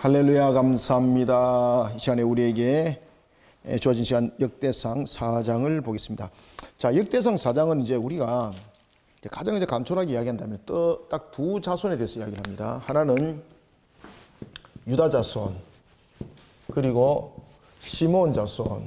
할렐루야, 감사합니다. 이 시간에 우리에게 주어진 시간 역대상 4장을 보겠습니다. 자, 역대상 4장은 이제 우리가 가장 이제 간단하게 이야기한다면 딱 두 자손에 대해서 이야기를 합니다. 하나는 유다 자손, 그리고 시몬 자손.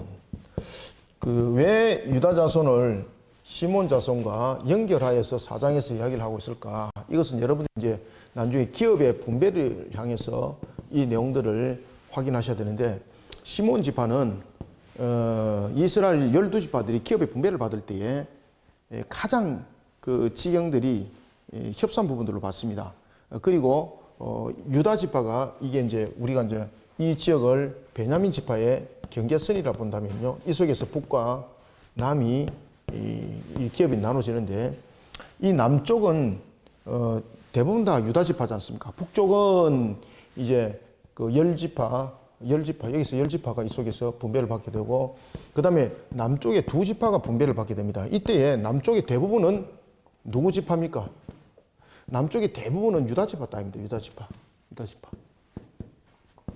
왜 유다 자손을 시몬 자손과 연결하여서 4장에서 이야기를 하고 있을까? 이것은 여러분이 이제 나중에 기업의 분배를 향해서 이 내용들을 확인하셔야 되는데, 시몬 지파는 이스라엘 12지파들이 기업의 분배를 받을 때에 가장 그 지경들이 협소한 부분들로 봤습니다. 그리고 유다 지파가 이게 이제 우리가 이제 이 지역을 베냐민 지파의 경계선이라 본다면요, 이 속에서 북과 남이 이 기업이 나눠지는데, 이 남쪽은 대부분 다 유다 지파지 않습니까? 북쪽은 이제 그 열지파 여기서 열지파가 이 속에서 분배를 받게 되고, 그 다음에 남쪽에 두 지파가 분배를 받게 됩니다. 이때에 남쪽의 대부분은 누구 지파입니까? 남쪽의 대부분은 유다 지파 땅입니다. 유다 지파.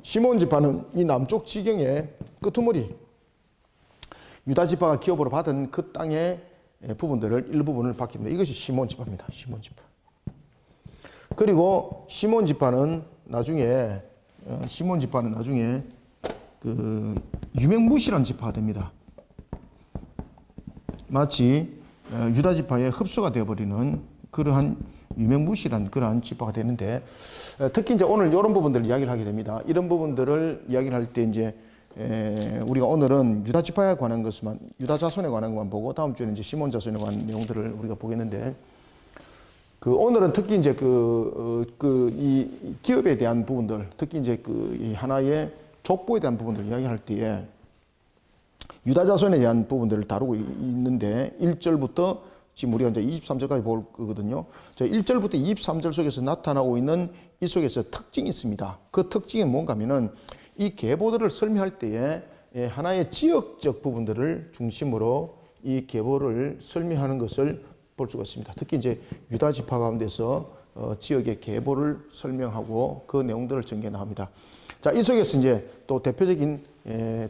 시몬 지파는 이 남쪽 지경의 끄트머리, 유다 지파가 기업으로 받은 그 땅의 부분들을 일부분을 받게 됩니다. 이것이 시몬 지파입니다. 시몬 지파. 그리고 시몬 지파는 나중에 그 유명무실한 지파가 됩니다. 마치 유다 지파의 흡수가 되어버리는 그러한 유명무실한 그러한 지파가 되는데, 특히 이제 오늘 이런 부분들을 이야기를 하게 됩니다. 이런 부분들을 이야기를 할 때 이제 우리가 오늘은 유다 지파에 관한 것만, 유다 자손에 관한 것만 보고, 다음 주에는 이제 시몬 자손에 관한 내용들을 우리가 보겠는데, 오늘은 특히 이제 이 기업에 대한 부분들, 특히 이제 이 하나의 족보에 대한 부분들을 이야기할 때에 유다 자손에 대한 부분들을 다루고 있는데, 1절부터 지금 우리가 이제 23절까지 볼 거거든요. 1절부터 23절 속에서 나타나고 있는 이 속에서 특징이 있습니다. 그 특징이 뭔가 하면은 이 계보들을 설명할 때에 하나의 지역적 부분들을 중심으로 이 계보를 설명하는 것을 볼 수가 있습니다. 특히 이제 유다 지파 가운데서 지역의 계보를 설명하고 그 내용들을 전개 나갑니다. 자, 이 속에서 이제 또 대표적인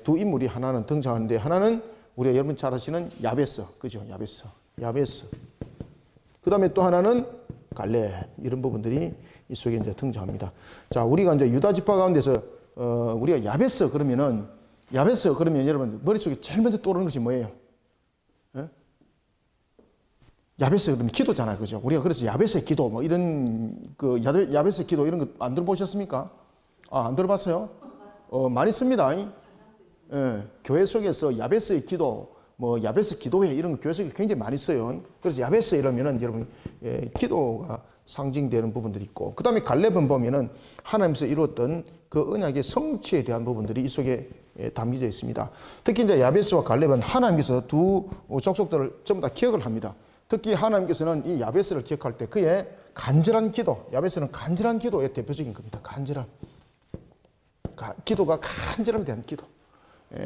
두 인물이 하나는 등장하는데, 하나는 우리가 여러분 잘 아시는 야베스, 그죠? 야베스. 그 다음에 또 하나는 갈렙, 이런 부분들이 이 속에 이제 등장합니다. 자, 우리가 이제 유다 지파 가운데서 우리가 야베스 그러면 여러분 머릿속에 제일 먼저 떠오르는 것이 뭐예요? 야베스 그러면 기도잖아요, 그죠? 우리가 그래서 야베스의 기도, 뭐 이런 야베스의 기도 이런 거 안 들어보셨습니까? 안 들어봤어요? 많이 씁니다. 교회 속에서 야베스의 기도, 뭐 야베스 기도회 이런 거 교회 속에 굉장히 많이 써요. 그래서 야베스 이러면은 여러분 기도가 상징되는 부분들이 있고, 그 다음에 갈렙은 보면은 하나님께서 이루었던 그 언약의 성취에 대한 부분들이 이 속에 담겨져 있습니다. 특히 이제 야베스와 갈렙은 하나님께서 두 족속들을 전부 다 기억을 합니다. 특히 하나님께서는 이 야베스를 기억할 때 그의 간절한 기도, 야베스는 간절한 기도의 대표적인 겁니다. 기도가 간절함에 대한 기도.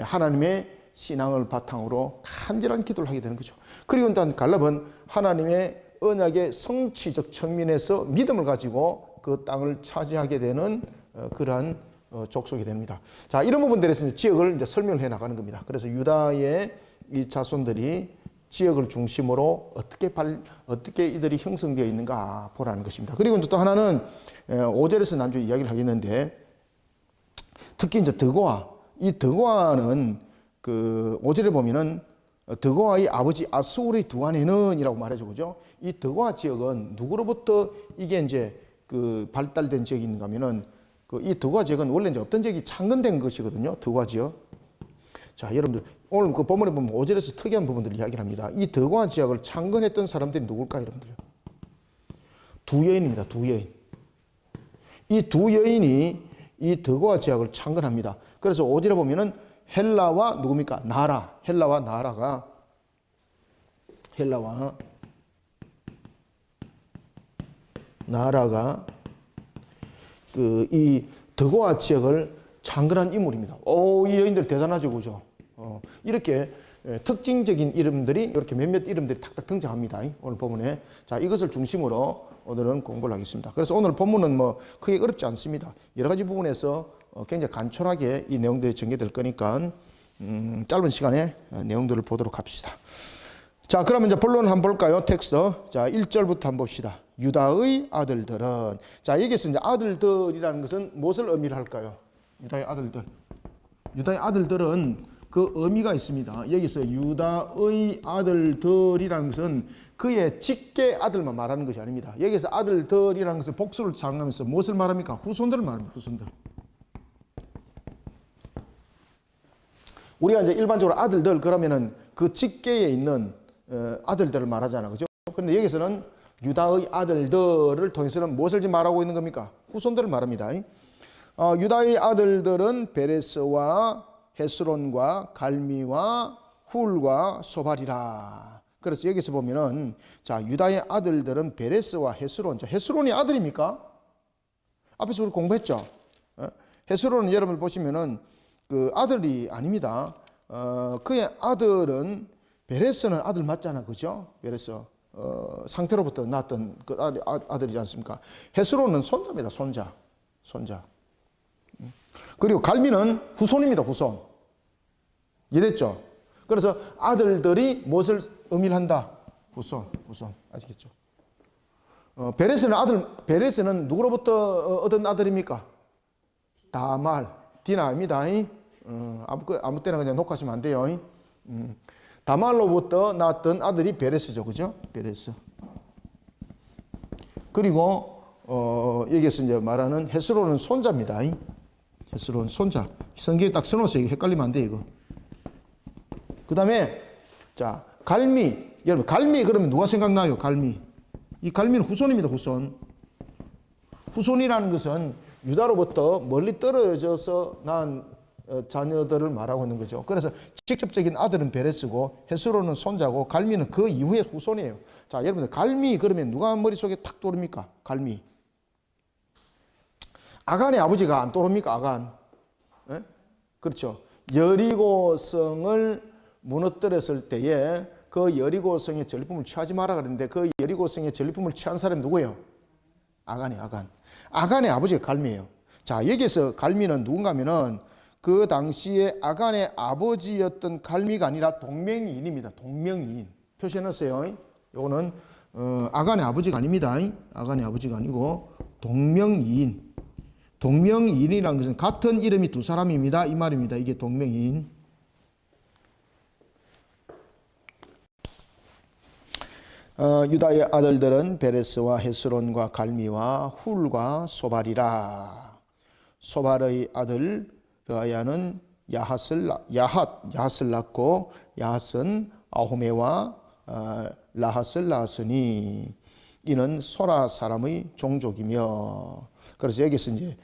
하나님의 신앙을 바탕으로 간절한 기도를 하게 되는 거죠. 그리고 일단 갈렙은 하나님의 언약의 성취적 측면에서 믿음을 가지고 그 땅을 차지하게 되는 그러한 족속이 됩니다. 자, 이런 부분들에서 지역을 이제 설명을 해 나가는 겁니다. 그래서 유다의 이 자손들이 지역을 중심으로 어떻게 이들이 형성되어 있는가 보라는 것입니다. 그리고 또 하나는 5절에서 나중에 이야기를 하겠는데, 특히 이제 이 드고아는 그 5절에 보면은 드고아의 아버지 아수르의 두 아내는 이라고 말해줘, 그죠? 이 드고아 지역은 누구로부터 이게 이제 그 발달된 지역이 있는가 하면은 이 드고아 지역은 원래 이제 어떤 지역이 창건된 것이거든요. 드고아 지역. 자, 여러분들 오늘 그 본문에 보면 5절에서 특이한 부분들을 이야기를 합니다. 이 드고아 지역을 창건했던 사람들이 누굴까, 여러분들? 두 여인입니다. 두 여인. 이 두 여인이 이 드고아 지역을 창건합니다. 그래서 5절에 보면은 헬라와 누굽니까? 헬라와 나라가 이 드고아 지역을 창건한 인물입니다. 이 여인들 대단하죠, 그죠? 이렇게 특징적인 이름들이 이렇게 몇몇 이름들이 탁탁 등장합니다. 오늘 본문에. 자, 이것을 중심으로 오늘은 공부를 하겠습니다. 그래서 오늘 본문은 뭐 크게 어렵지 않습니다. 여러 가지 부분에서 굉장히 간단하게 이 내용들이 전개될 거니까 짧은 시간에 내용들을 보도록 합시다. 자, 그러면 이제 본론을 한번 볼까요? 텍스트. 자, 1절부터 한번 봅시다. 유다의 아들들은. 자, 여기서 이제 아들들이라는 것은 무엇을 의미를 할까요? 유다의 아들들. 유다의 아들들은 그 의미가 있습니다. 여기서 유다의 아들들이라는 것은 그의 직계 아들만 말하는 것이 아닙니다. 여기서 아들들이라는 것은 복수를 사용하면서 무엇을 말합니까? 후손들을 말합니다. 후손들. 우리가 이제 일반적으로 아들들 그러면은 그 직계에 있는 아들들을 말하잖아, 그죠? 그런데 여기서는 유다의 아들들을 통해서는 무엇을 지금 말하고 있는 겁니까? 후손들을 말합니다. 유다의 아들들은 베레스와 헤스론과 갈미와 훌과 소발이라. 그래서 여기서 보면은 자, 유다의 아들들은 베레스와 헤스론. 자, 헤스론이 아들입니까? 앞에서 우리 공부했죠. 헤스론은 여러분 보시면은 그 아들이 아닙니다. 그의 아들은 베레스는 아들 맞잖아, 그죠? 베레스 상태로부터 낳았던 그 아들이지 않습니까? 헤스론은 손자입니다, 손자. 그리고 갈미는 후손입니다, 후손. 이해됐죠? 그래서 아들들이 무엇을 의미를 한다? 후손. 아시겠죠? 베레스는 누구로부터 얻은 아들입니까? 다말, 디나입니다. 아무 때나 그냥 녹화하시면 안 돼요. 다말로부터 낳았던 아들이 베레스죠, 그죠? 베레스. 그리고 여기서 이제 말하는 헤스론은 손자입니다. 헤스론 손자. 성경에 딱 써놓으세요. 헷갈리면 안 돼, 이거. 그 다음에, 자, 갈미. 여러분, 갈미 그러면 누가 생각나요? 갈미. 이 갈미는 후손입니다, 후손. 후손이라는 것은 유다로부터 멀리 떨어져서 낳은 자녀들을 말하고 있는 거죠. 그래서 직접적인 아들은 베레스고, 헤스론은 손자고, 갈미는 그 이후의 후손이에요. 자, 여러분들, 갈미 그러면 누가 머릿속에 탁 떠오릅니까? 갈미. 아간의 아버지가 안 떠오릅니까? 아간. 예? 그렇죠. 여리고성을 무너뜨렸을 때에 그 여리고성의 전리품을 취하지 마라 그랬는데 그 여리고성의 전리품을 취한 사람이 누구예요? 아간이 아간. 아간의 아버지가 갈미예요. 자, 여기서 갈미는 누군가 하면은 그 당시에 아간의 아버지였던 갈미가 아니라 동명이인입니다. 동명이인. 표시해 놓으세요. 요거는 아간의 아버지가 아닙니다. 아간의 아버지가 아니고 동명이인. 동명이인이라는 것은 같은 이름이 두 사람입니다. 이 말입니다. 이게 동명이인. 유다의 아들들은 베레스와 헤스론과 갈미와 훌과 소발이라. 소발의 아들 르아야는 야핫을 낳고 야핫은 아호메와 라핫을 낳았으니 이는 소라 사람의 종족이며. 그래서 여기서 이제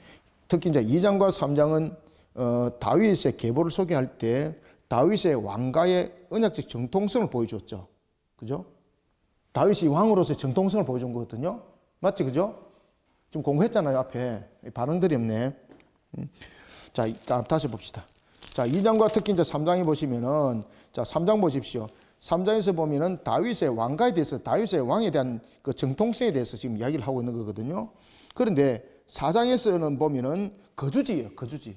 특히 이제 2장과 3장은 다윗의 계보를 소개할 때 다윗의 왕가의 언약적 정통성을 보여줬죠. 그죠? 다윗이 왕으로서의 정통성을 보여준 거거든요. 맞지, 그죠? 좀 공부했잖아요, 앞에. 반응들이 없네. 자, 다시 봅시다. 자, 2장과 특히 이제 3장에 보시면은, 자, 3장 보십시오. 3장에서 보면은 다윗의 왕가에 대해서, 다윗의 왕에 대한 그 정통성에 대해서 지금 이야기를 하고 있는 거거든요. 그런데 4장에서는 보면은 거주지예요, 거주지.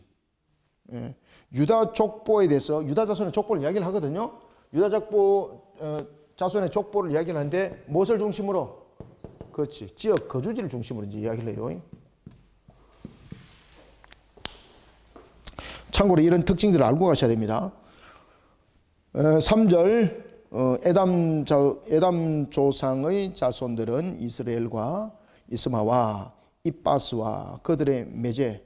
예. 유다 족보에 대해서, 유다 자손의 족보를 이야기를 하거든요. 유다 족보, 자손의 족보를 이야기를 하는데 무엇을 중심으로? 그렇지. 지역 거주지를 중심으로 이제 이야기를 해요. 참고로 이런 특징들을 알고 가셔야 됩니다. 3절 에담 조상의 자손들은 이스라엘과 이스마와 입바스와 그들의 매제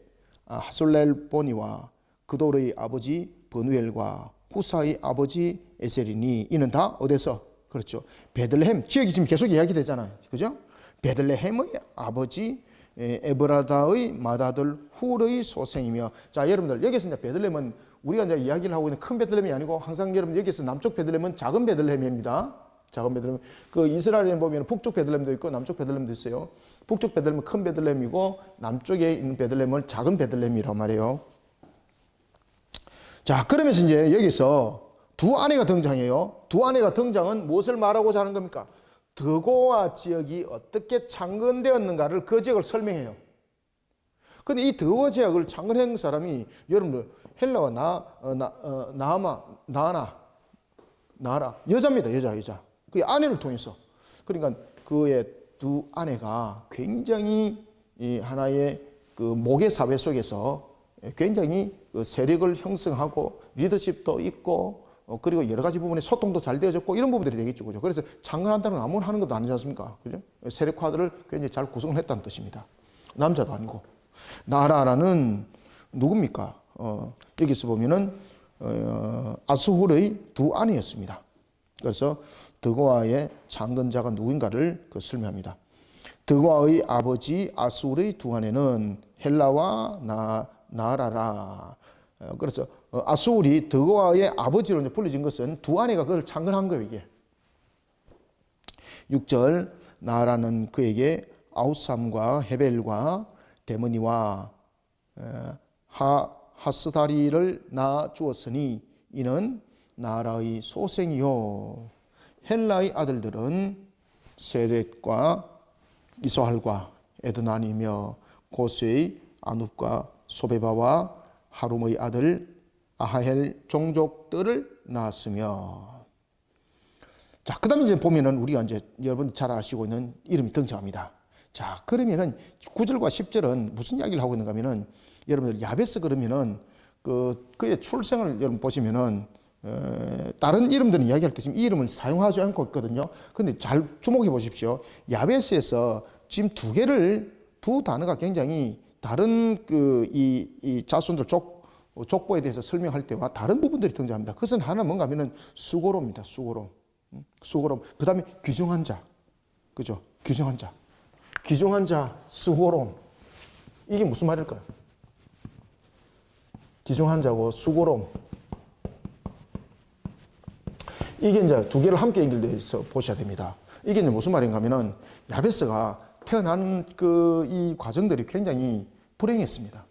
하솔렐보니와 그돌의 아버지 버누엘과 후사의 아버지 에셀이니 이는 다 어디서? 그렇죠. 베들레헴 지역이 지금 계속 이야기되잖아요. 그죠? 베들레헴의 아버지 에브라다의 맏아들 훌의 소생이며. 자, 여러분들 여기서 이제 베들레헴은 우리가 이제 이야기를 하고 있는 큰 베들레헴이 아니고 항상 여러분 여기서 남쪽 베들레헴은 작은 베들레헴입니다. 작은 베들레헴. 그 이스라엘에 보면 북쪽 베들레헴도 있고 남쪽 베들레헴도 있어요. 북쪽 베들레헴은 큰 베들레헴이고 남쪽에 있는 베들레헴을 작은 베들레헴이라고 말해요. 자, 그러면서 이제 여기서 두 아내가 등장해요. 두 아내가 등장은 무엇을 말하고자 하는 겁니까? 드고아 지역이 어떻게 창건되었는가를 그 지역을 설명해요. 근데 이 드고아 지역을 창건한 사람이 여러분들 헬라와 나아라 여자입니다. 여자. 그의 아내를 통해서. 그러니까 그의 두 아내가 굉장히 이 하나의 그 모계 사회 속에서 굉장히 그 세력을 형성하고 리더십도 있고 그리고 여러 가지 부분에 소통도 잘 되어졌고 이런 부분들이 되겠죠. 그죠? 그래서 창건한다는 건 아무나 하는 것도 아니지 않습니까? 그죠? 세력화들을 굉장히 잘 구성을 했다는 뜻입니다. 남자도 아니고. 나라라는 누굽니까? 여기서 보면은 아스훌의 두 아내였습니다. 그래서 드고아의 창건자가 누구인가를 설명합니다. 드고아의 아버지 아스훌의 두 아내는 헬라와 나라라. 그래서 아스훌이 드고아의 아버지로 이제 불려진 것은 두 아내가 그걸 창건한 거예요, 이게. 6절 나라는 그에게 아우삼과 헤벨과 데모니와 하스다리를 낳아 주었으니 이는 나라의 소생이요. 헬라의 아들들은 세렛과 이소할과 에드난이며 고스의 아눕과 소베바와 하룸의 아들 아하헬 종족들을 낳았으며. 자, 그 다음에 이제 보면은 우리가 이제 여러분 잘 아시고 있는 이름이 등장합니다. 자, 그러면은 9절과 10절은 무슨 이야기를 하고 있는가 하면은 여러분들 야베스 그러면은 그의 출생을 여러분 보시면은 다른 이름들은 이야기할 때 지금 이 이름을 사용하지 않고 있거든요. 근데 잘 주목해 보십시오. 야베스에서 지금 두 단어가 굉장히 다른 이 자손들 족보에 대해서 설명할 때와 다른 부분들이 등장합니다. 그것은 하나 뭔가 하면은 수고로입니다. 수고로. 그 다음에 귀중한 자. 그죠? 귀중한 자. 귀중한 자, 수고로움. 이게 무슨 말일까요? 귀중한 자고 수고로움. 이게 이제 두 개를 함께 연결돼서 보셔야 됩니다. 이게 이제 무슨 말인가 하면은 야베스가 태어난 이 과정들이 굉장히 불행했습니다.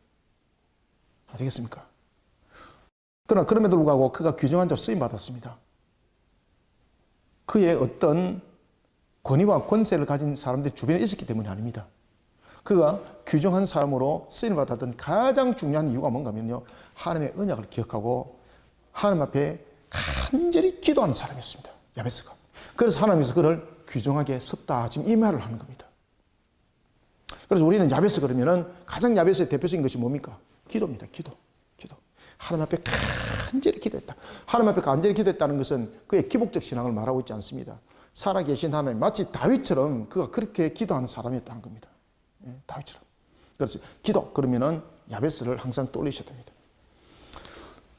아시겠습니까? 그러나 그럼에도 불구하고 그가 귀중한 자로 쓰임 받았습니다. 그의 어떤 권위와 권세를 가진 사람들이 주변에 있었기 때문이 아닙니다. 그가 귀중한 사람으로 쓰임을 받았던 가장 중요한 이유가 뭔가 하면요. 하나님의 언약을 기억하고 하나님 앞에 간절히 기도하는 사람이었습니다. 야베스가. 그래서 하나님께서 그를 귀중하게 섰다. 지금 이 말을 하는 겁니다. 그래서 우리는 야베스 그러면은 가장 야베스의 대표적인 것이 뭡니까? 기도입니다. 기도. 하나님 앞에 간절히 기도했다. 하나님 앞에 간절히 기도했다는 것은 그의 기복적 신앙을 말하고 있지 않습니다. 살아계신 하나님, 마치 다윗처럼 그가 그렇게 기도하는 사람이었다는 겁니다. 다윗처럼. 그래서 기도, 그러면은 야베스를 항상 떠올리셔야 됩니다.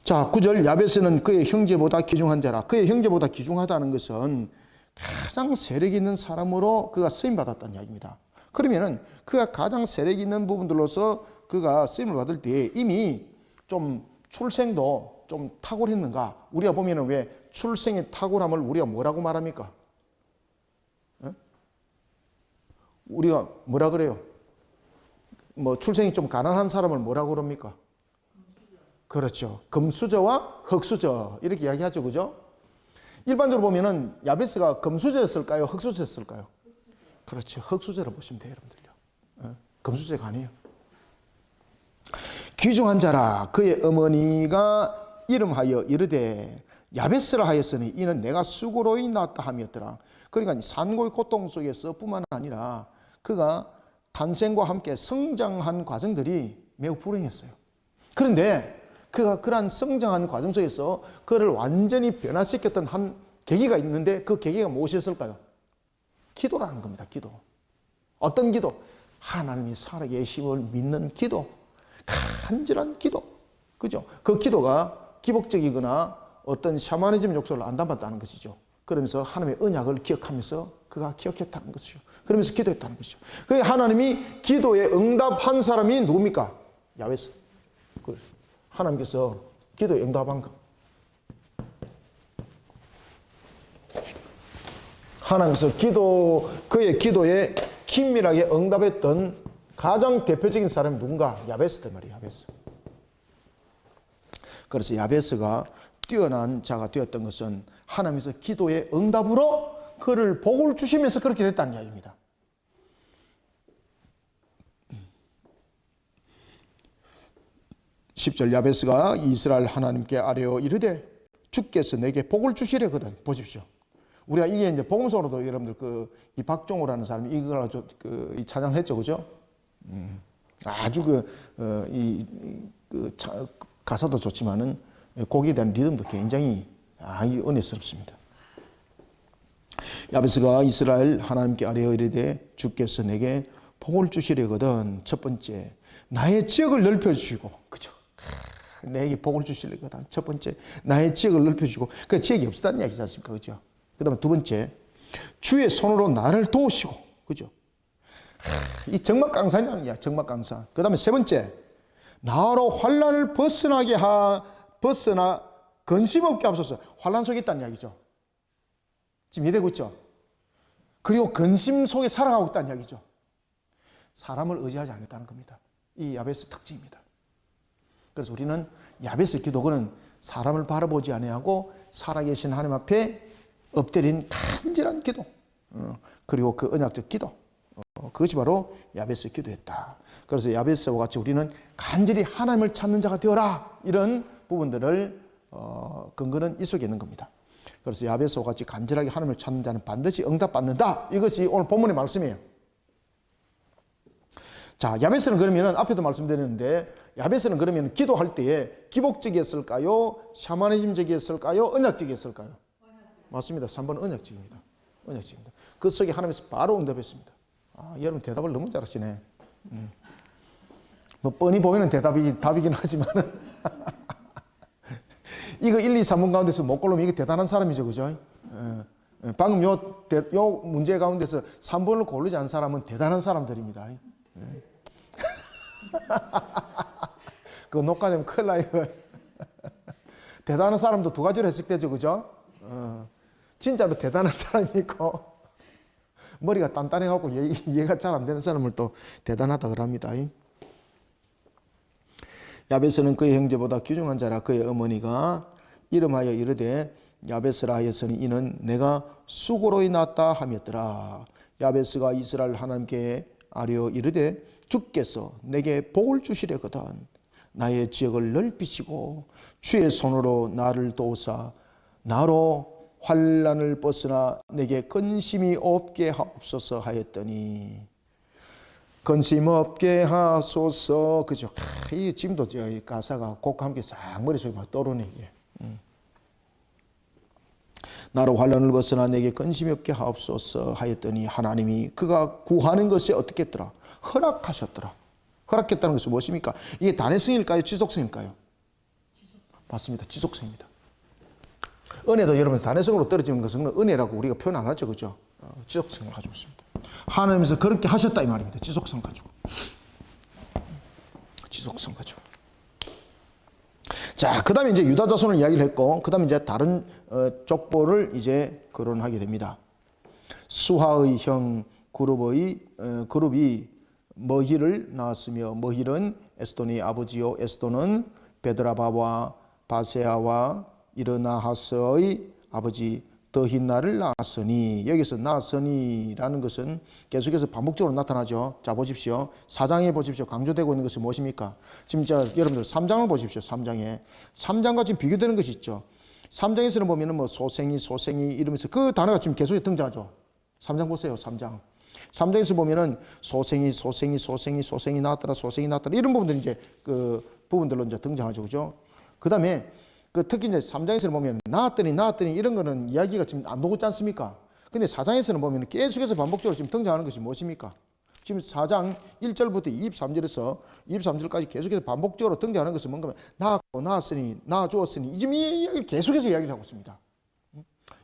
자, 9절 야베스는 그의 형제보다 귀중한 자라. 그의 형제보다 귀중하다는 것은 가장 세력 있는 사람으로 그가 쓰임받았다는 이야기입니다. 그러면은 그가 가장 세력 있는 부분들로서 그가 쓰임을 받을 때 이미 좀 출생도 좀 탁월했는가? 우리가 보면은 왜 출생의 탁월함을 우리가 뭐라고 말합니까? 우리가 뭐라 그래요? 출생이 좀 가난한 사람을 뭐라고 그럽니까? 그렇죠. 금수저와 흙수저 이렇게 이야기하죠, 그죠? 일반적으로 보면은 야베스가 금수저였을까요? 흙수저였을까요? 그렇죠. 흙수저로 보시면 돼요, 여러분들요. 금수저가 아니에요. 귀중한 자라. 그의 어머니가 이름하여 이르되 야베스라 하였으니 이는 내가 수고로이 낳았다 함이었더라. 그러니까 산고의 고통 속에서 뿐만 아니라 그가 탄생과 함께 성장한 과정들이 매우 불행했어요. 그런데 그가 그러한 성장한 과정 속에서 그를 완전히 변화시켰던 한 계기가 있는데 그 계기가 무엇이었을까요? 기도라는 겁니다. 기도. 어떤 기도? 하나님이 살아계심을 믿는 기도. 간절한 기도. 그죠? 그 기도가 기복적이거나 어떤 샤머니즘 욕설을 안 담았다는 것이죠. 그러면서 하나님의 언약을 기억하면서 그가 기억했다는 것이죠. 그러면서 기도했다는 것이죠. 그 하나님이 기도에 응답한 사람이 누굽니까? 야베스. 하나님께서 기도에 응답한 것. 하나님께서 그의 기도에 긴밀하게 응답했던 가장 대표적인 사람이 누군가? 야베스란 말이에요. 야베스. 그래서 야베스가 뛰어난 자가 되었던 것은 하나님께서 기도의 응답으로 그를 복을 주시면서 그렇게 됐다는 이야기입니다. 10절 야베스가 이스라엘 하나님께 아뢰어 이르되 주께서 내게 복을 주시려거든. 보십시오. 우리가 이게 이제 복음서로도 여러분들 이 박종호라는 사람이 이걸 아주 이 찬양을 했죠, 그죠? 아주 가사도 좋지만은 곡에 대한 리듬도 굉장히 은혜스럽습니다. 야베스가 이스라엘 하나님께 아뢰어 이르되 주께서 내게 복을 주시려거든. 첫 번째, 나의 지역을 넓혀주시고, 그죠? 내게 복을 주시려거든. 첫 번째, 나의 지역을 넓혀주시고, 그 지역이 없었다는 이야기지 않습니까? 그죠? 그 다음에 두 번째, 주의 손으로 나를 도우시고, 그죠? 이 정막강산이라는 이야, 정막강산. 그 다음에 세 번째, 나로 환난을 벗어나 근심 없게 하소서. 환난 속에 있다는 이야기죠. 지금 이해되고 있죠? 그리고 근심 속에 살아가고 있다는 이야기죠. 사람을 의지하지 않았다는 겁니다. 이 야베스 특징입니다. 그래서 우리는 야베스 기도는 사람을 바라보지 아니하고 살아계신 하나님 앞에 엎드린 간절한 기도, 그리고 그 언약적 기도, 그것이 바로 야베스 기도였다. 그래서 야베스와 같이 우리는 간절히 하나님을 찾는 자가 되어라, 이런 부분들을 근거는 이 속에 있는 겁니다. 그래서 야베스와 같이 간절하게 하나님을 찾는 자는 반드시 응답받는다. 이것이 오늘 본문의 말씀이에요. 자, 야베스는 그러면은 앞에도 말씀드렸는데, 야베스는 그러면 기도할 때에 기복적이었을까요? 샤머니즘적이었을까요? 언약적이었을까요? 맞습니다. 3번은 언약적입니다. 언약적입니다. 그 속에 하나님께서 바로 응답했습니다. 여러분 대답을 너무 잘하시네. 뭐 뻔히 보이는 답이긴 하지만은 이거 1, 2, 3번 가운데서 못 고르면 이게 대단한 사람이죠, 그죠? 방금 요 문제 가운데서 3번을 고르지 않은 사람은 대단한 사람들입니다. 그거 녹화되면 큰일 나요. 대단한 사람도 두 가지로 해석되죠, 그죠? 진짜로 대단한 사람이 있고, 머리가 단단해갖고 이해가 잘 안 되는 사람을 또 대단하다 그럽니다. 야베스는 그의 형제보다 귀중한 자라. 그의 어머니가 이름하여 이르되 야베스라 하였으니 이는 내가 수고로 인났다 하였더라. 야베스가 이스라엘 하나님께 아뢰어 이르되 주께서 내게 복을 주시려거든 나의 지역을 넓히시고 주의 손으로 나를 도우사 나로 환난을 벗어나 내게 근심이 없게 하옵소서 하였더니, 근심 없게 하소서, 그죠? 이 지금도 이 가사가 곡과 함께 싹 머릿속에 막 떠오르네, 이게. 나로 환난을 벗어나 내게 근심이 없게 하옵소서 하였더니 하나님이 그가 구하는 것에 어떻게 했더라? 허락하셨더라. 허락했다는 것은 무엇입니까? 이게 단회성일까요? 지속성일까요? 맞습니다. 지속성입니다. 은혜도 여러분 단회성으로 떨어지는 것은 은혜라고 우리가 표현 안 하죠, 그죠? 지속성을 가지고 있습니다. 하나님께서 그렇게 하셨다 이 말입니다. 지속성 가지고. 지속성 가지고. 자, 그 다음에 이제 유다 자손을 이야기를 했고, 그 다음에 이제 다른 족보를 이제 거론하게 됩니다. 수하의 형 그룹이 머힐을 낳았으며, 머힐은 에스돈의 아버지요, 에스돈은 베드라바와 바세아와 이르나하스의 아버지 더힌나를 낳았으니, 여기서 낳았으니라는 것은 계속해서 반복적으로 나타나죠. 자, 보십시오. 4장에 보십시오. 강조되고 있는 것은 무엇입니까? 지금 여러분들 3장을 보십시오. 3장과 지금 비교되는 것이 있죠. 3장에서는 보면은 뭐 소생이 이러면서 그 단어가 지금 계속 등장하죠. 3장 보세요. 3장에서 보면은 소생이 나왔더라, 이런 부분들이 이제 그 부분들로 이제 등장하죠. 그죠? 그 다음에 특히 이제 3장에서는 보면 나왔더니 이런 거는 이야기가 지금 안 나오지 않습니까? 근데 4장에서는 보면 계속해서 반복적으로 지금 등장하는 것이 무엇입니까? 지금 4장 1절부터 23절까지 계속해서 반복적으로 등장하는 것은 뭔가 낳았으니 낳아주었으니 지금 이 이야기를 계속해서 이야기를 하고 있습니다.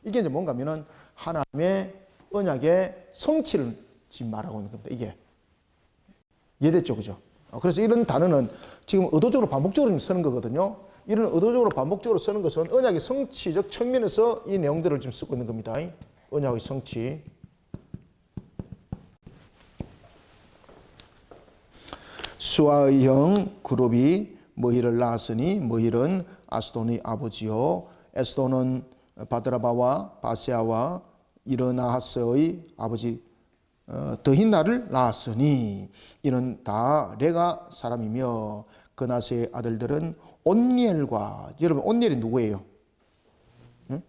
이게 이제 뭔가 하면은 하나님의 언약의 성취를 지금 말하고 있는 겁니다. 이게 이해됐죠, 그죠? 그래서 이런 단어는 지금 의도적으로 반복적으로 쓰는 거거든요. 이런 의도적으로 반복적으로 쓰는 것은 언약의 성취적 측면에서 이 내용들을 지금 쓰고 있는 겁니다. 언약의 성취. 수아의 형 그룹이 머힐을 낳았으니 머힐은 아스돈의 아버지요, 에스돈은 바드라바와 바세아와 이르나하스의 아버지 더힌나를 낳았으니 이는 다 레가 사람이며 그나스의 아들들은 온니엘과, 여러분 온니엘이 누구예요? 예?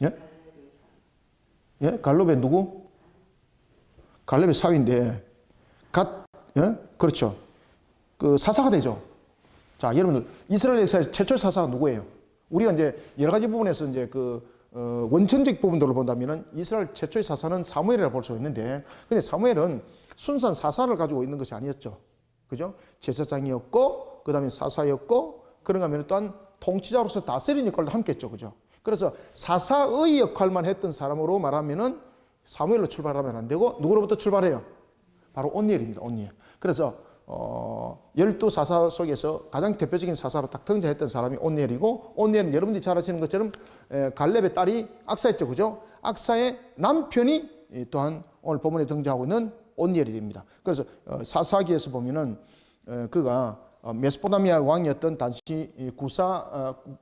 예? 예? 갈렙의 누구? 갈렙의 사위인데 예? 그렇죠. 그 사사가 되죠. 자, 여러분들 이스라엘 역사의 최초 사사가 누구예요? 우리가 이제 여러 가지 부분에서 이제 원천적 부분들로 본다면은 이스라엘 최초의 사사는 사무엘이라고 볼 수 있는데, 근데 사무엘은 순수한 사사를 가지고 있는 것이 아니었죠. 그죠? 제사장이었고, 그 다음에 사사였고, 그런가 하면 또한 통치자로서 다스리는 역할도 함께 했죠. 그죠? 그래서 사사의 역할만 했던 사람으로 말하면은 사무엘로 출발하면 안 되고, 누구로부터 출발해요? 바로 온니엘입니다. 온니엘. 그래서 12사사 속에서 가장 대표적인 사사로 딱 등장했던 사람이 온니엘이고, 온니엘은 여러분들이 잘 아시는 것처럼 갈렙의 딸이 악사였죠. 그죠? 악사의 남편이 또한 오늘 본문에 등장하고 있는 온니엘이 됩니다. 그래서 사사기에서 보면은 그가 메소포타미아 왕이었던 당시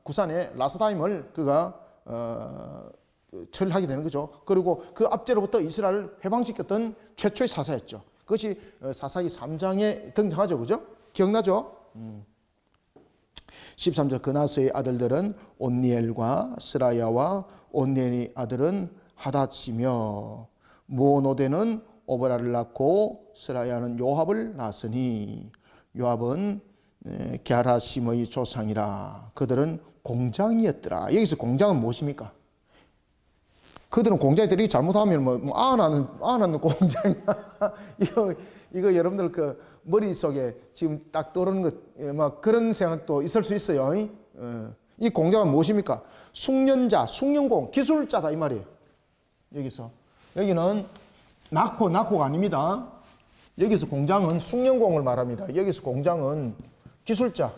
구산의 라스다임을 그가 처리하게 되는 거죠. 그리고 그 압제로부터 이스라엘을 해방시켰던 최초의 사사였죠. 그것이 사사기 3장에 등장하죠. 그죠? 기억나죠? 13절 그나스의 아들들은 온니엘과 스라야와 온니엘의 아들은 하닷이며 모노데는 오브라를 낳고 스라야는 요압을 낳았으니 요압은 게하라심의 조상이라. 그들은 공장이었더라. 여기서 공장은 무엇입니까? 그들은 공장들이 잘못하면 아 나는 공장이야. 이거 여러분들 그 머릿속에 지금 딱 떠오르는 것, 막 그런 생각도 있을 수 있어요. 이 공장은 무엇입니까? 숙련자, 숙련공, 기술자다 이 말이에요. 여기서. 여기는 낙고가 아닙니다. 여기서 공장은 숙련공을 말합니다. 여기서 공장은 기술자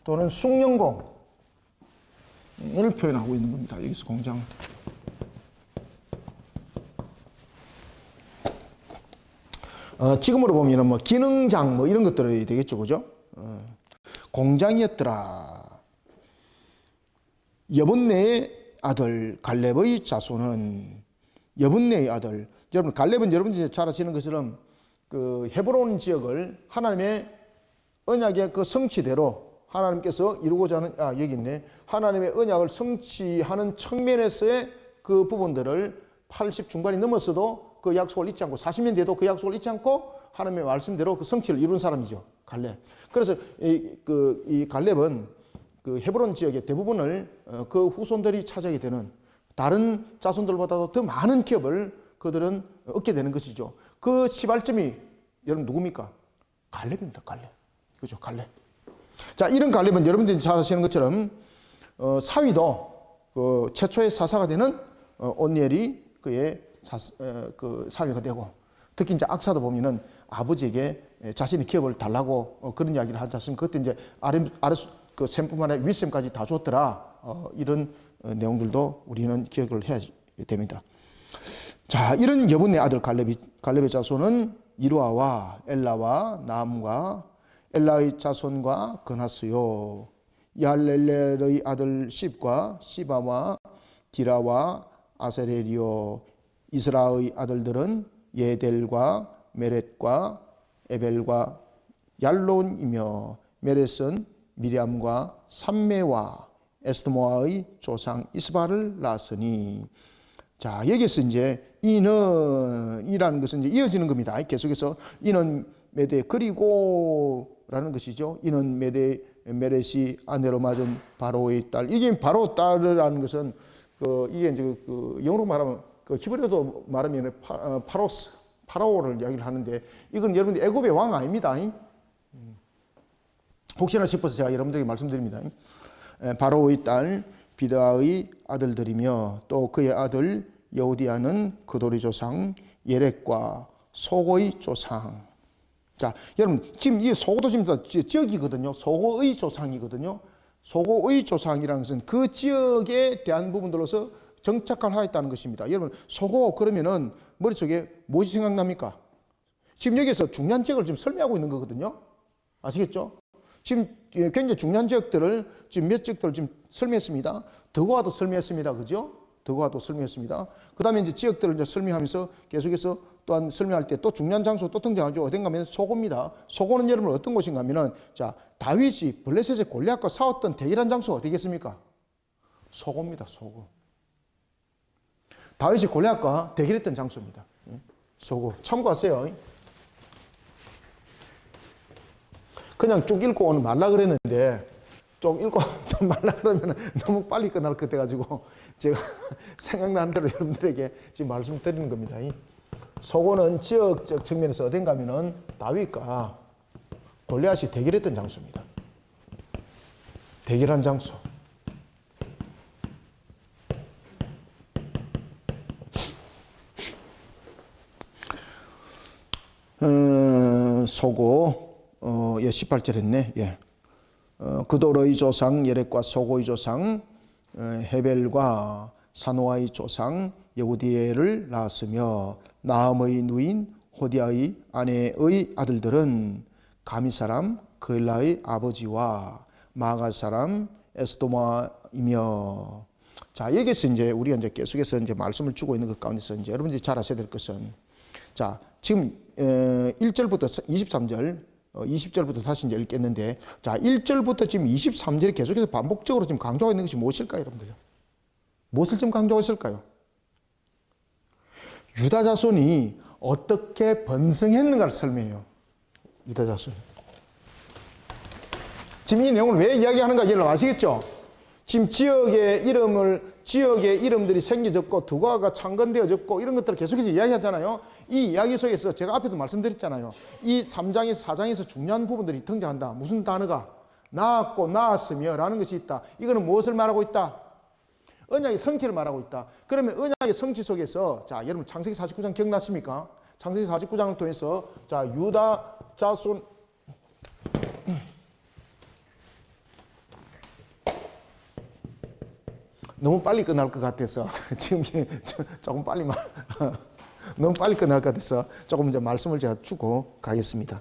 또는 숙련공을 표현하고 있는 겁니다. 여기서 공장. 지금으로 보면 뭐 기능장 뭐 이런 것들이 되겠죠, 그죠? 공장이었더라. 여분네의 아들 갈렙의 자손은 여분네의 아들. 여러분 갈렙은 여러분들이 잘 아시는 것처럼 그 헤브론 지역을 하나님의 언약의 그 성취대로 하나님께서 이루고자 하는 여기 있네. 하나님의 언약을 성취하는 측면에서의 그 부분들을 80 중반이 넘었어도 그 약속을 잊지 않고 40년 돼도 그 약속을 잊지 않고 하나님의 말씀대로 그 성취를 이룬 사람이죠. 갈렙. 그래서 이 갈렙은 그 헤브론 지역의 대부분을 그 후손들이 차지하게 되는 다른 자손들보다도 더 많은 기업을 그들은 얻게 되는 것이죠. 그 시발점이 여러분 누굽니까? 갈렙입니다. 갈렙. 그죠? 갈렙. 자, 이런 갈렙은 여러분들이 잘 아시는 것처럼 사위도 그 최초의 사사가 되는 온니엘이 그의 그 사위가 되고, 특히 이제 악사도 보면은 아버지에게 자신의 기업을 달라고 그런 이야기를 하지 않습니까? 그때 이제 아래 그 셈뿐만 아니라 윗셈까지 다 줬더라. 이런 내용들도 우리는 기억을 해야 됩니다. 자, 이런 여분의 아들 갈렙의 자손은 이루아와 엘라와 나함과 엘라의 자손과 그나스요. 야렐렐의 아들 십과 시바와 디라와 아세렐이요. 이스라의 아들들은 예델과 메렛과 에벨과 얄론이며 메렛은 미리암과 삼메와 에스드모아의 조상 이스바를 낳았으니. 자, 여기서 이제 이는이라는 것은 이제 이어지는 겁니다. 계속해서 이는 메대 그리고라는 것이죠. 이는 메렛이 아내로 맞은 바로의 딸. 이게 바로 딸이라는 것은 이게 이제 영어로 말하면 히브리어도 말하면 파라오를 이야기를 하는데, 이건 여러분들 애굽의 왕 아닙니다. 혹시나 싶어서 제가 여러분들에게 말씀드립니다. 바로의 딸 비드아의 아들들이며 또 그의 아들 여우디아는 그돌의 조상 예렉과 소고의 조상. 자, 여러분 지금 이 소고도 지금 지역이거든요. 소고의 조상이거든요. 소고의 조상이라는 것은 그 지역에 대한 부분들로서 정착을 하였다는 것입니다. 여러분 소고 그러면은 머릿속에 무엇이 생각납니까? 지금 여기서 중요한 지역을 지금 설명하고 있는 거거든요. 아시겠죠? 지금 굉장히 중요한 지역들을 지금 몇 지역들을 지금 설명했습니다. 더고아도 설명했습니다. 그죠? 덕어가 또 설명했습니다. 그 다음에 이제 지역들을 이제 설명하면서 계속해서 또한 설명할 때 또 중요한 장소 또 등장하죠. 어딘가 하면 소고입니다. 소고는 여러분 어떤 곳인가 하면은 자, 다윗이 블레셋의 골리앗과 싸웠던 대결한 장소가 어디겠습니까? 소고입니다. 소고. 다윗이 골리앗과 대결했던 장소입니다. 소고. 참고하세요. 그냥 쭉 읽고 오는 말라 그랬는데 쭉 읽고 좀 말라 그러면 너무 빨리 끝날 것 같아가지고 제가 생각나는 대로 여러분들에게 지금 말씀을 드리는 겁니다. 소고는 지역적 측면에서 어딘가 하면은 다윗과 골리앗이 대결했던 장소입니다. 대결한 장소. 소고 18절 했네. 예. 그돌의 조상 예렉과 소고의 조상 헤벨과 사노아의 조상 여우디엘을 낳았으며 나함의 누인 호디아의 아내의 아들들은 가미 사람 그엘라의 아버지와 마가 사람 에스도마이며. 자, 여기서 이제 우리가 이제 계속해서 이제 말씀을 주고 있는 것 가운데서 이제 여러분들이 잘 아셔야 될 것은 자, 지금 1절부터 23절 20절부터 다시 이제 읽겠는데, 자, 1절부터 지금 23절이 계속해서 반복적으로 지금 강조하고 있는 것이 무엇일까요, 여러분들? 무엇을 지금 강조하고 있을까요? 유다 자손이 어떻게 번성했는가를 설명해요. 유다 자손. 지금 이 내용을 왜 이야기하는가 여러분 아시겠죠? 지금 지역의 이름들이 생겨졌고 두가가 창건되어졌고 이런 것들을 계속해서 이야기하잖아요. 이 이야기 속에서 제가 앞에도 말씀드렸잖아요. 이 3장에서 4장에서 중요한 부분들이 등장한다. 무슨 단어가? 낳았고 낳았으며 라는 것이 있다. 이거는 무엇을 말하고 있다? 언약의 성취를 말하고 있다. 그러면 언약의 성취 속에서 자, 여러분 창세기 49장 기억나십니까? 창세기 49장을 통해서 자, 유다 자손 너무 빨리 끝날 것 같아서 지금 조금 빨리 너무 빨리 끝날 것 같아서 조금 이제 말씀을 제가 주고 가겠습니다.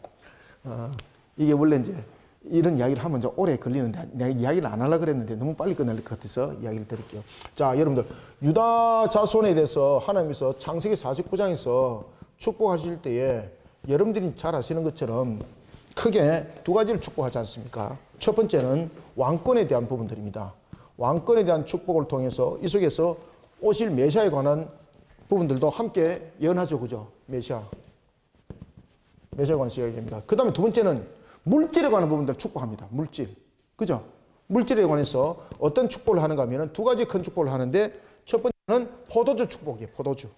이게 원래 이제 이런 이야기를 하면 좀 오래 걸리는데 내가 이야기를 안 하려고 그랬는데 너무 빨리 끝날 것 같아서 이야기를 드릴게요. 자, 여러분들 유다 자손에 대해서 하나님께서 창세기 49장에서 축복하실 때에 여러분들이 잘 아시는 것처럼 크게 두 가지를 축복하지 않습니까? 첫 번째는 왕권에 대한 부분들입니다. 왕권에 대한 축복을 통해서 이 속에서 오실 메시아에 관한 부분들도 함께 예언하죠. 그죠? 메시아에 관해서 이야기합니다. 그 다음에 두 번째는 물질에 관한 부분들 축복합니다. 물질. 그죠? 물질에 관해서 어떤 축복을 하는가 하면 두 가지 큰 축복을 하는데 첫 번째는 포도주 축복이에요. 포도주.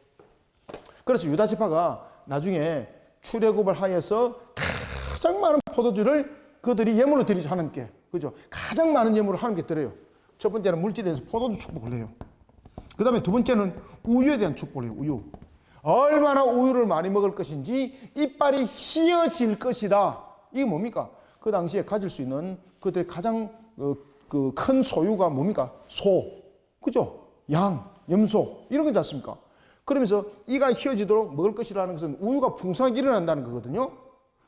그래서 유다 지파가 나중에 출애굽을 하여서 가장 많은 포도주를 그들이 예물로 드리죠. 하나님께. 그죠? 가장 많은 예물을 하나님께 드려요. 첫 번째는 물질에 대해서 포도주 축복을 해요. 그 다음에 두 번째는 우유에 대한 축복을 해요. 우유. 얼마나 우유를 많이 먹을 것인지 이빨이 휘어질 것이다. 이게 뭡니까? 그 당시에 가질 수 있는 그들의 가장 큰 소유가 뭡니까? 소. 그죠? 양, 염소. 이런 거지 않습니까? 그러면서 이가 휘어지도록 먹을 것이라는 것은 우유가 풍성하게 일어난다는 거거든요.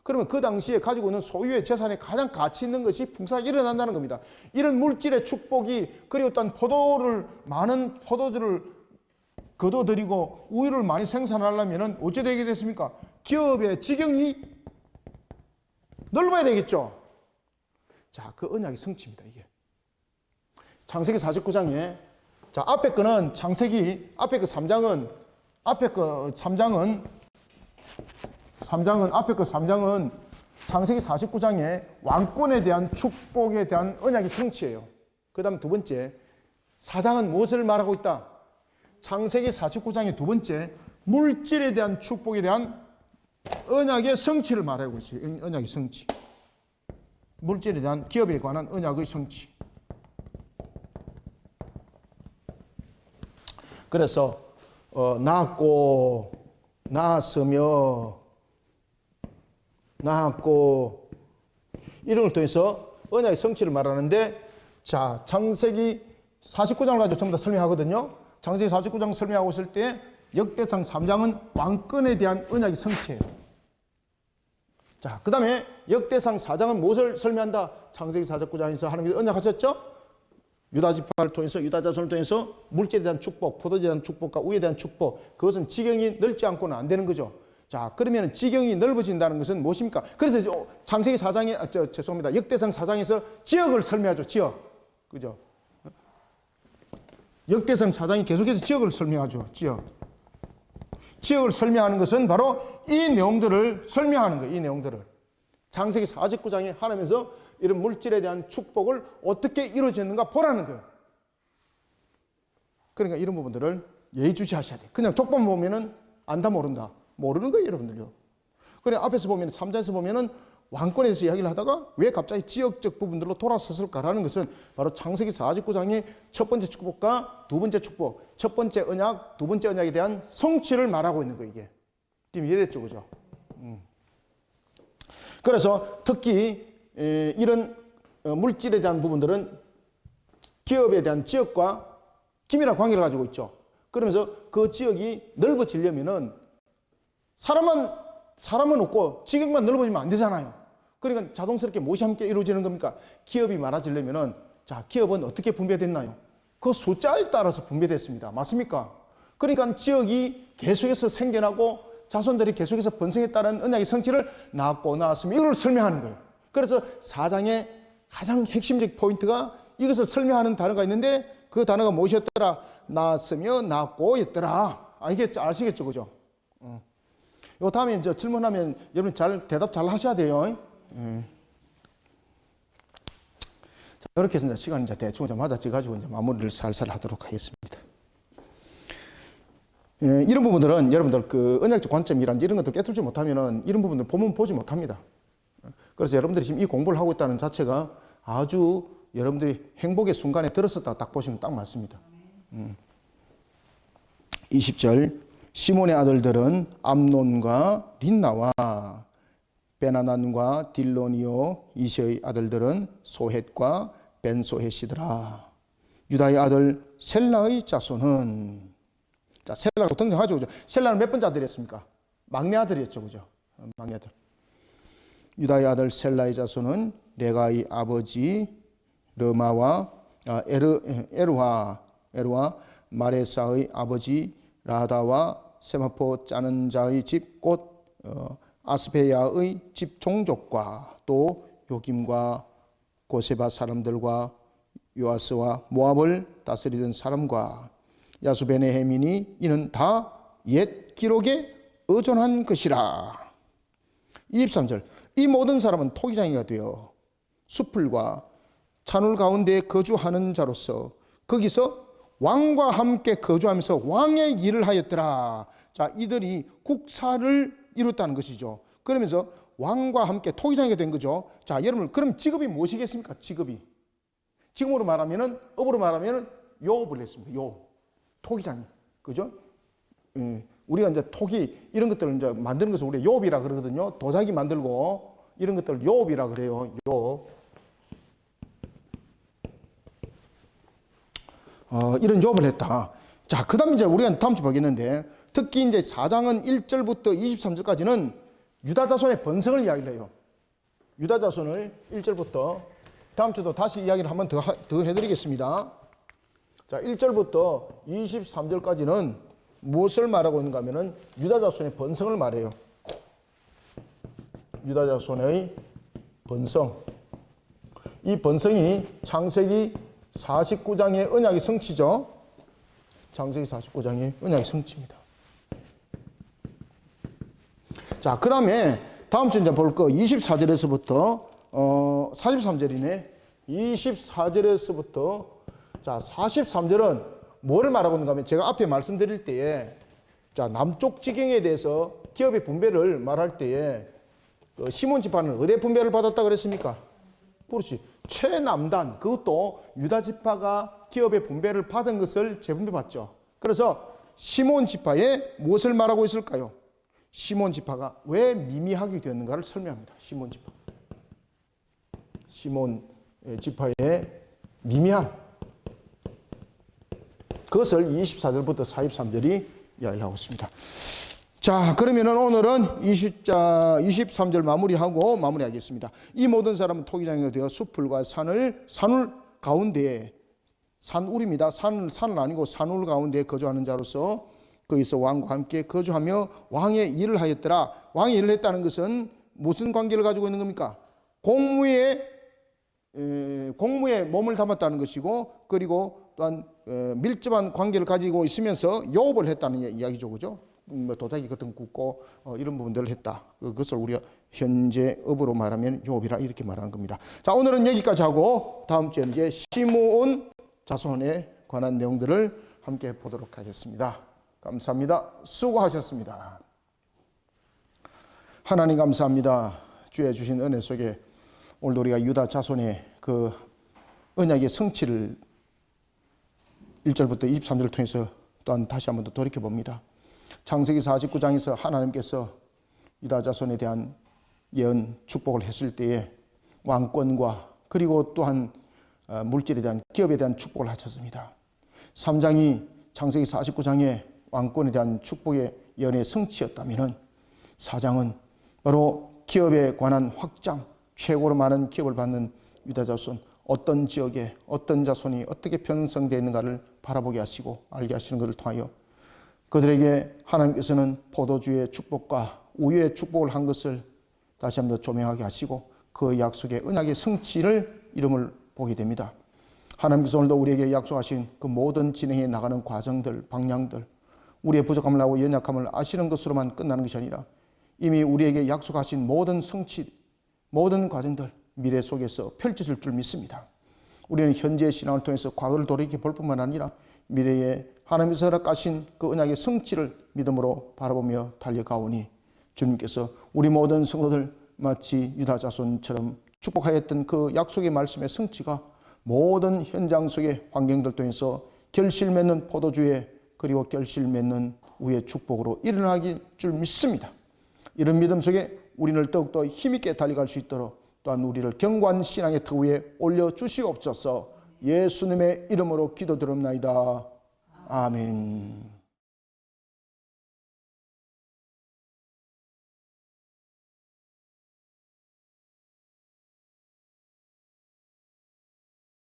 그러면 그 당시에 가지고 있는 소유의 재산에 가장 가치 있는 것이 풍성하게 일어난다는 겁니다. 이런 물질의 축복이 그리고 또한 많은 포도주를 거둬들이고 우유를 많이 생산하려면 어찌 되게 됐습니까? 기업의 지경이 넓어야 되겠죠. 자, 그 언약의 성취입니다, 이게. 창세기 49장에 자, 앞에 거는 창세기 앞에 그 3장은 창세기 49장의 왕권에 대한 축복에 대한 언약의 성취예요. 그 다음 두 번째, 4장은 무엇을 말하고 있다? 창세기 49장의 두 번째, 물질에 대한 축복에 대한 언약의 성취를 말하고 있어요. 언약의 성취. 물질에 대한 기업에 관한 언약의 성취. 그래서 낳았고 낳았으며 낳았고 이런 걸 통해서 언약의 성취를 말하는데 자, 창세기 49장을 가지고 전부 다 설명하거든요. 창세기 49장 설명하고 있을 때 역대상 3장은 왕권에 대한 언약의 성취예요. 자, 그 다음에 역대상 4장은 무엇을 설명한다? 창세기 49장에서 하나님께서 언약하셨죠? 유다지파를 통해서 유다 자손을 통해서 물질에 대한 축복, 포도에 대한 축복과 우유에 대한 축복, 그것은 지경이 넓지 않고는 안 되는 거죠. 자, 그러면 지경이 넓어진다는 것은 무엇입니까? 그래서 창세기 4장에 죄송합니다. 역대상 4장에서 지역을 설명하죠. 지역. 그죠? 역대상 4장이 계속해서 지역을 설명하죠. 지역을 설명하는 것은 바로 이 내용들을 설명하는 거예요. 이 내용들을. 창세기 49장에 하나님께서 이런 물질에 대한 축복을 어떻게 이루어졌는가 보라는 거예요. 그러니까 이런 부분들을 예의주시하셔야 돼요. 그냥 족보만 보면은 안다 모른다. 모르는 거예요, 여러분들요. 그래 앞에서 보면 3장에서 보면은 왕권에 대해서 이야기를 하다가 왜 갑자기 지역적 부분들로 돌아섰을까라는 것은 바로 창세기 49장의 첫 번째 축복과 두 번째 축복, 첫 번째 언약, 두 번째 언약에 대한 성취를 말하고 있는 거예요, 이게. 지금 이해됐죠, 그죠? 그래서 특히 이런 물질에 대한 부분들은 기업에 대한 지역과 긴밀한 관계를 가지고 있죠. 그러면서 그 지역이 넓어지려면은 사람은 없고 지역만 넓어지면 안 되잖아요. 그러니까 자동스럽게 무엇이 함께 이루어지는 겁니까? 기업이 많아지려면은 자, 기업은 어떻게 분배됐나요? 그 숫자에 따라서 분배됐습니다. 맞습니까? 그러니까 지역이 계속해서 생겨나고 자손들이 계속해서 번성했다는 언약의 성취를 낳았으면 이걸 설명하는 거예요. 그래서 4장의 가장 핵심적 포인트가 이것을 설명하는 단어가 있는데 그 단어가 무엇이었더라? 낳았으며 낳고였더라. 아시겠죠? 그죠? 요 다음에 이제 질문하면 여러분 대답 잘 하셔야 돼요. 자, 이렇게 해서 이제 시간 이제 대충 좀 맞아지가지고 이제 마무리를 살살 하도록 하겠습니다. 이런 부분들은 여러분들 그 언약적 관점이란지 이런 것들 깨뚫지 못하면은 이런 부분들 보면 보지 못합니다. 그래서 여러분들이 지금 이 공부를 하고 있다는 자체가 아주 여러분들이 행복의 순간에 들었었다 딱 보시면 딱 맞습니다. 20절 시몬의 아들들은 암논과 린나와 베나난과 딜로니오 이시의 아들들은 소헷과 벤소헷이더라. 유다의 아들 셀라의 자손은 자 셀라가 등장하죠. 그죠? 셀라는 몇 번째 아들이었습니까? 막내 아들이었죠. 그죠? 막내 아들. 유다의 아들 셀라의 자손은 레가의 아버지 르마와 에르와 마레사의 아버지 라다와 세마포 짜는 자의 집 곧 아스페야의 집 종족과 또 요김과 고세바 사람들과 요아스와 모압을 다스리던 사람과 야수베네헤민이 이는 다 옛 기록에 의존한 것이라. 23절 이 모든 사람은 토기장이가 되어 수풀과 산울 가운데 거주하는 자로서 거기서 왕과 함께 거주하면서 왕의 일을 하였더라. 자, 이들이 국사를 이뤘다는 것이죠. 그러면서 왕과 함께 토기장이가 된 거죠. 자, 여러분, 그럼 직업이 무엇이겠습니까? 지금으로 말하면은, 업으로 말하면은 요업을 했습니다. 토기장. 그죠? 우리가 이제 토기, 이런 것들을 이제 만드는 것을 우리가 요업이라 그러거든요. 도자기 만들고, 이런 것들을 요업이라 그래요. 요업. 이런 요업을 했다. 자, 그 다음에 이제 우리가 다음 주 보겠는데, 특히 이제 4장은 1절부터 23절까지는 유다 자손의 번성을 이야기를 해요. 유다 자손을 1절부터, 다음 주도 다시 이야기를 한번 더 해드리겠습니다. 자, 1절부터 23절까지는 무엇을 말하고 있는가 하면은 유다 자손의 번성을 말해요. 유다 자손의 번성. 이 번성이 창세기 49장의 언약의 성취죠. 창세기 49장의 언약의 성취입니다. 자, 그 다음에 다음 주에 이제 볼 거 24절에서부터 43절이네. 24절에서부터 자, 43절은 뭐를 말하고 있는가 하면 제가 앞에 말씀드릴 때에 자, 남쪽 지경에 대해서 기업의 분배를 말할 때에 그 시몬 지파는 어디 분배를 받았다 그랬습니까? 그렇지. 최남단, 그것도 유다 지파가 기업의 분배를 받은 것을 재분배 받죠. 그래서 시몬 지파에 무엇을 말하고 있을까요? 시몬 지파가 왜 미미하게 되었는가를 설명합니다. 시몬 지파. 시몬 지파의 미미한 그것을 24절부터 43절이 이야기를 하고 있습니다. 자, 그러면은 오늘은 23절 마무리하겠습니다. 이 모든 사람은 토기장이가 되어 수풀과 산울 가운데에 산울입니다. 산은 아니고 산울 가운데 거주하는 자로서 거기서 왕과 함께 거주하며 왕의 일을 하였더라. 왕의 일을 했다는 것은 무슨 관계를 가지고 있는 겁니까? 공무에 몸을 담았다는 것이고, 그리고 또한 밀접한 관계를 가지고 있으면서 요업을 했다는 이야기죠, 그죠? 도자기 같은 거 굽고 이런 부분들을 했다. 그것을 우리가 현재 업으로 말하면 요업이라 이렇게 말하는 겁니다. 자, 오늘은 여기까지 하고 다음 주에 이제 시므온 자손에 관한 내용들을 함께 보도록 하겠습니다. 감사합니다. 수고하셨습니다. 하나님 감사합니다. 주의 주신 은혜 속에 오늘도 우리가 유다 자손의 그 언약의 성취를 1절부터 23절을 통해서 또한 다시 한번 더 돌이켜봅니다. 창세기 49장에서 하나님께서 유다 자손에 대한 예언 축복을 했을 때에 왕권과 그리고 또한 물질에 대한 기업에 대한 축복을 하셨습니다. 3장이 창세기 49장의 왕권에 대한 축복의 예언의 성취였다면 4장은 바로 기업에 관한 확장, 최고로 많은 기업을 받는 유다 자손, 어떤 지역에 어떤 자손이 어떻게 편성되어 있는가를 바라보게 하시고 알게 하시는 것을 통하여 그들에게 하나님께서는 포도주의 축복과 우유의 축복을 한 것을 다시 한번 더 조명하게 하시고 그 약속의 언약의 성취를 이름을 보게 됩니다. 하나님께서 오늘도 우리에게 약속하신 그 모든 진행해 나가는 과정들, 방향들, 우리의 부족함을 하고 연약함을 아시는 것으로만 끝나는 것이 아니라 이미 우리에게 약속하신 모든 성취, 모든 과정들 미래 속에서 펼쳐질 줄 믿습니다. 우리는 현재의 신앙을 통해서 과거를 돌이켜 볼 뿐만 아니라 미래에 하나님께서 허락하신 그 언약의 성취를 믿음으로 바라보며 달려가오니 주님께서 우리 모든 성도들 마치 유다 자손처럼 축복하였던 그 약속의 말씀의 성취가 모든 현장 속의 환경들 통해서 결실 맺는 포도주의 그리고 결실 맺는 우의 축복으로 일어나길 줄 믿습니다. 이런 믿음 속에 우리를 더욱더 힘있게 달려갈 수 있도록 또한 우리를 견고한 신앙의 터 위에 올려주시옵소서. 예수님의 이름으로 기도드립나이다. 아멘.